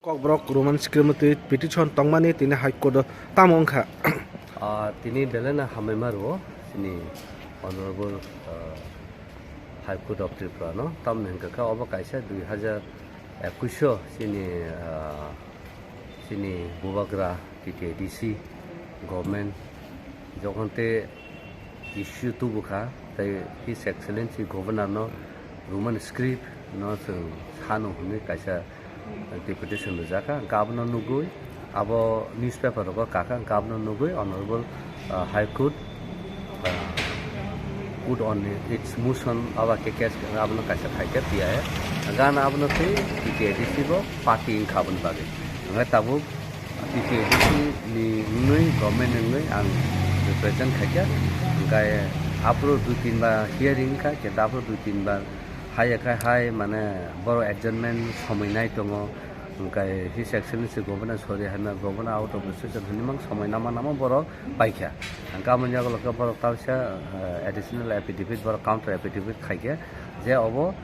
Kokborok Roman Skirmati petition Tongmani Tini High Court Tamonka. Tini Belena Hamemaro, Tini Honorable High Court of Tripura, Tam Nankaka, Obakaisa, do you have a Kusho, Sini Bubagra, TTDC, government, Jogante issue to Buka, His Excellency Governor, Roman script, not Hano, Kaisa. Deputation Saka, Governor Nugui, our newspaper of Kaka, Governor Nugui, Honorable High Court, put on its motion our Kekas, Governor Kasa Haka, Pia, Gan Abnote, TTADC, party in carbon body. Retabu, TTADC, Nui, government and the President Haka, Guy, Apro Dutinba, hearing Kaka, Apro Dutinba. High mana boro adjournment somainai tongo kai His Excellency Governor Sori hana Governor out of the session hanimang somaina nama boro paikha angka manjago lokka boro tawsa additional affidavit boro counter affidavit khaike je obo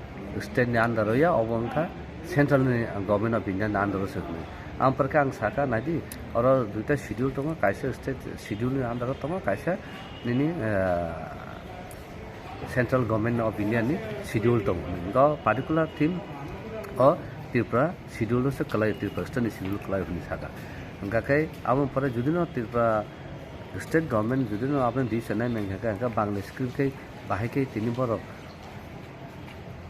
state ni under ya obo angka central ni government of India under sakni am parka ang saka nadi oro duita schedule tongo kaisa state schedule ni under tongo kaisa nini Central Government of India ni schedule to the particular theme or Tripura schedule se kalai Tripura state schedule kalai huni saka ngakai abang para judino Tripura state government judino abang di sana mengka angka Bangladesh script kai bahai kai tini boro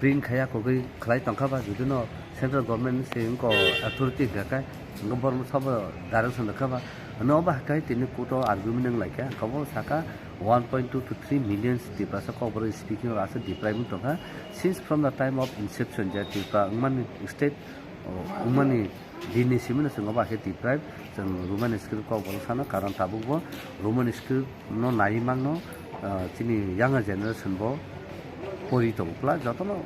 print khaya ko kai kalai tangka ba judino central government se inko authority ngakai ngom boro sab direction rakha ba no ba kai tini koto argument like kabo saka 1.2 to 3 million Tripura Kokborok speaking of as a depriving tonga since from the time of inception that Tripura Umani state Umani Dini Simon Singaba had deprived some Roman script Kokborok Sana Karan Tabubo Roman script no Naimano Tini younger generation bo Porito Pla Jotono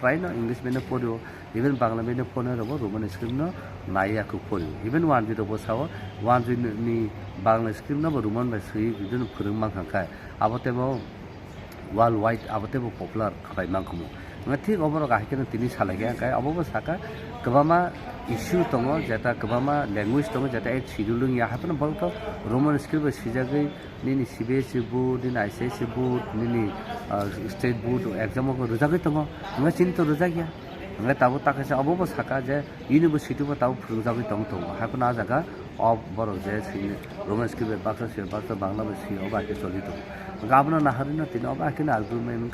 Prina English men Podio even Bangla men Pona Roman script no Naya Kupori even one with the Bosawa one with Bangla script no Roman by three within Purumang Hakai Abatebo worldwide Abatebo popular Kai Mankumu. I think over I can finish Halaga Ababa Saka Kabama issue Tongo Jata Kabama language Tongo Jata scheduling ya happen about Roman script Sijagi Nini CBS board in ICC board Nini state board exam of Ruzagatongo Machin to Ruzagia. Tabu Takasa Ababa Saka University of Tau Ruzavi Tongo happen as a guy of Borojay Roman script Baka Bangladesh Obaka Solito. Governor Naharina Tinobakin argument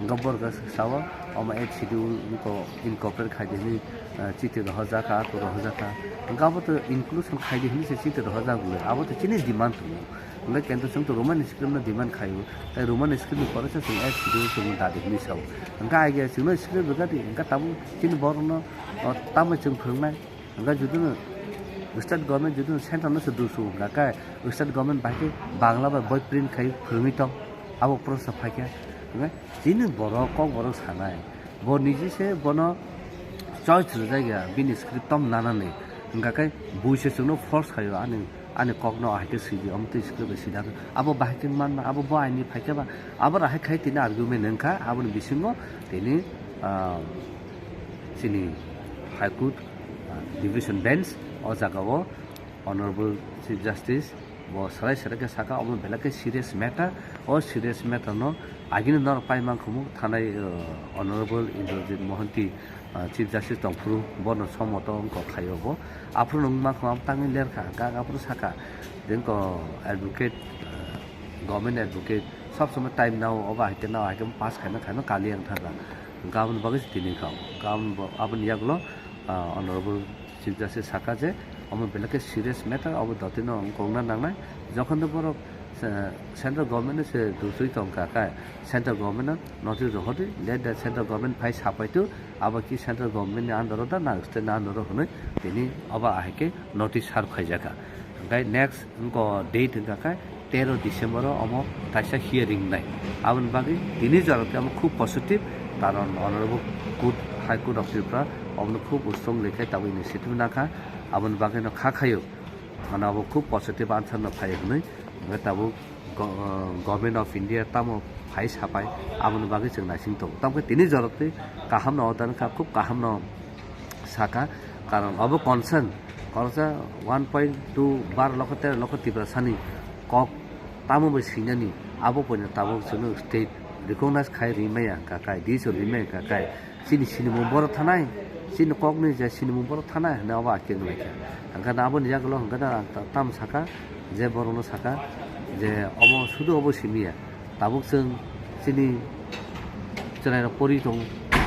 Kokborok Sawa on my schedule incorporate Hajini Chiti the Hozaka to the Hozaka. Governor includes some Hajini Chiti the Hozaka. About the Chinese demand to like and to Roman script demand Kayu, a Roman script process in X schedule to Mutadi. And Guy gets you know script Bugatti and Katabu, Chin Borno or Tamachum Perman, and that you do. State government judu center no sedu su ngakai state government baki bangla ba boy print khai permito abo process phakya ngai jini boro Kokborok sanai bo niji se bono choice rajaya bin script tom nana ne ngakai buise sungno force khayo ani kokno ahke sidi amte script sida abo bahakin man abo bo ani phakya ba abo rahe khai tina argument nangka abo bisingo tini sini High Court division bench Ozagawo, Honorable Chief Justice, was Saraka Saka on Belaka serious matter or serious matter no. Again, not Paimankumu, Tanai Honorable Indulgent Mohanty, Chief Justice Tongpru, Bono Somoton, Kokayobo, Aprunum Makam Tangi Lerka, Gagapru Saka, then go advocate, government advocate, some time now over I can pass kind of Kali and Tara, Government Bogus Tinikam, Government Aban Yaglo, Honorable Chief Justice Saka je omo belake serious matter obo dotino kongna nangnai jokhon to boro central government se dusui tongka ka central government notice hodi let the central government phai sapai tu aba ki central government ni andaro da na state na andaro honoi tini aba ahike notice har khaijaka gai next ko date ka ka 13 December omo taisa hearing nai abon bagi tini jarate am khub positive karon honorable court High Court of Tripura Om Khub Ustom Lekha Tabu initiative Naka, Abon Bagano Kakayo, and our Khub positive answer of Payne, Tabu Government of India, Tamo, Pai Sapai, Abon Bagis and Nashinto. Tamu Tini Zoroti, Kahamno, Tanaka Cook, Kahamno Saka, karon abo concern 1.2 bar lokot tibra sani kok tamu bai sinani abo poina tamu sunu state recognize khai rimaya kakai diso rimaya kakai sini mumbor thanai sini kok ni ja sini mumbor thanai na ba ken lekha angka abo ni jaglo angka tam saka je borono saka je omo sudu obo simia tabuk sung sini cenai pori tong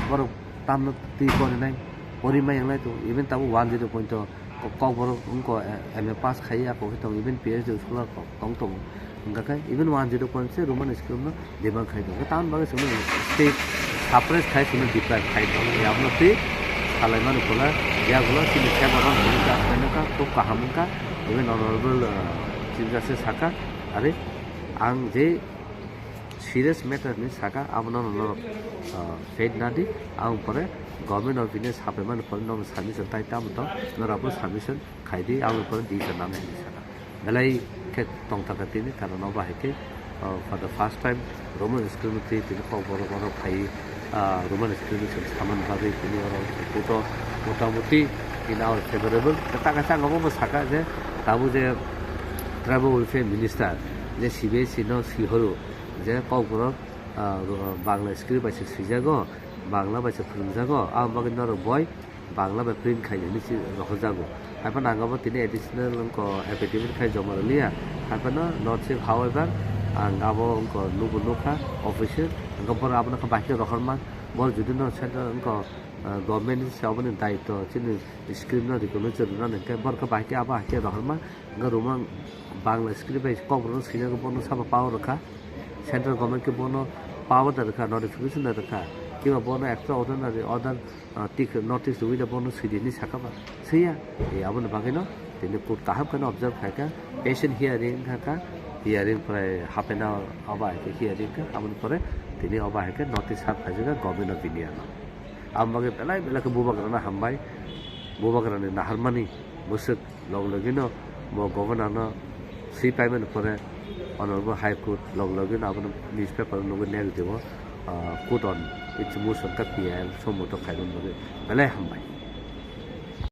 bor tam ti kon nai pori mai yang lai tu even tabu 10 point Kokborok ungko MA pass khaya ko hitong even PhD scholar tong tong angka kai even 10 point se roman school no debang khai do tan ba se state suppress khai sunu declare khai do ya apno pe salai manu kola ya gulo sini kya baron ka ka to kahamun ka even honorable chief justice Saka are ang je serious matter ni Saka amno no faith nadi ang pore government of India supplement for no submission tai tam to no rapo submission khai di ang pore di ka nam ni Saka dalai ke tong ta ti ni karon ba heke for the first time roman school ni ti ko boro khai roman school ni saman ba ri ni oro to motamuti in our favorable kata kata ngomo Saka je tabu je travel welfare minister je CBC no sihoro je Kokborok Bangla script by Sijago, Bangla by Prinzago, Ambagino boy, Bangla by Print Kaini Hozago. Happen Angaba Tine additional epidemic Kajomalia. Happen not safe, however, and Gabo Nubunuka official, and Gopor Abnaka Baki Rohorman, more Judino Center government is sovereign title, Chin is criminal recognition run and Borka Baki Abaki Rohorman, Garuman Bangla script by Kokborok Sinago have a power. Central government के बोनो power दरकार notification दरकार कि वो बोनो extra order tick notice हुई तो बोनो सीधी नहीं सका बा सही है ये अब न बाकी नो तेरे को कहाँ करना observe करके patient hearing का hearing पर half an hour अब आए के hearing का अब न पर तेरे अब आए के notice हाथ भेजेगा government of India ना अब बाकी पहला के बुबाग्रा ना हम भाई बुबाग्रा ने ना हरमानी मुझसे लोग लगे नो वो governor ना सी payment पर Honorable High Court login abon newspaper logo negative court on its motion ka PL so moto khaidon bale hambai